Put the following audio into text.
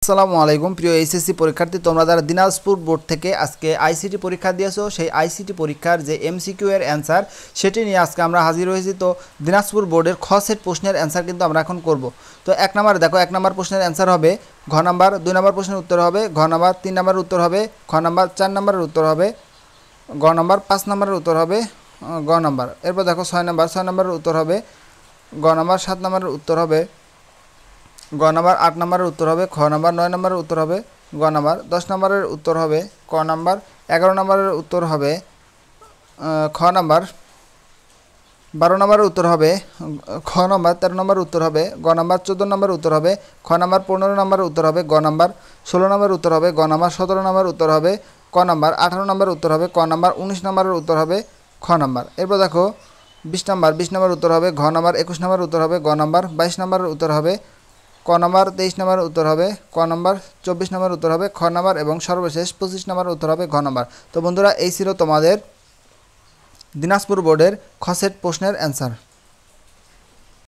আসসালামু আলাইকুম প্রিয় এইচএসসি পরীক্ষার্থী, তোমরা যারা দিনাজপুর বোর্ড থেকে আজকে আইসিটি পরীক্ষা দিয়েছো, সেই আইসিটি পরীক্ষার যে এমসিকিউ এর অ্যান্সার সেটি নিয়ে আজকে আমরা হাজির হয়েছি। তো দিনাজপুর বোর্ডের খ সেট প্রশ্নের অ্যান্সার কিন্তু আমরা এখন করব। তো এক নম্বর দেখো, এক নম্বর প্রশ্নের অ্যান্সার হবে ঘ নাম্বার, 2 নম্বর প্রশ্নের উত্তর হবে ঘ নাম্বার, 3 নম্বরের উত্তর হবে খ নাম্বার, 4 নম্বরের উত্তর হবে গ নাম্বার, 5 নম্বরের উত্তর হবে গ নাম্বার। এরপর দেখো 6 নম্বরের উত্তর হবে গ নাম্বার, 7 নম্বরের উত্তর হবে গ নাম্বার, 8 নম্বরের উত্তর হবে খ নাম্বার, 9 নম্বরের উত্তর হবে গ নাম্বার, 10 নম্বরের উত্তর হবে ক নাম্বার, 11 নম্বরের উত্তর হবে খ নাম্বার, 12 নম্বরের উত্তর হবে খ নাম্বার, 13 নম্বরের উত্তর হবে গ নাম্বার, 14 নম্বরের উত্তর হবে খ নাম্বার, 15 নম্বরের উত্তর হবে গ নাম্বার, 16 নম্বরের উত্তর হবে গ নাম্বার, 17 নম্বরের উত্তর হবে ক নাম্বার, 18 নম্বরের উত্তর হবে ক নাম্বার, 19 নম্বরের উত্তর হবে খ নাম্বার। এরপর দেখো 20 নম্বর উত্তর হবে ঘ নাম্বার, 21 নম্বরের উত্তর হবে গ নাম্বার, 22 নম্বরের উত্তর হবে ক নাম্বার, 23 নম্বরের উত্তর হবে ক নাম্বার, 24 নম্বরের উত্তর হবে খ নাম্বার এবং সর্বশেষ 25 নম্বরের উত্তর হবে ঘ নাম্বার। তো বন্ধুরা, এই ছিল তোমাদের দিনাজপুর বোর্ডের খ সেট প্রশ্নের অ্যান্সার।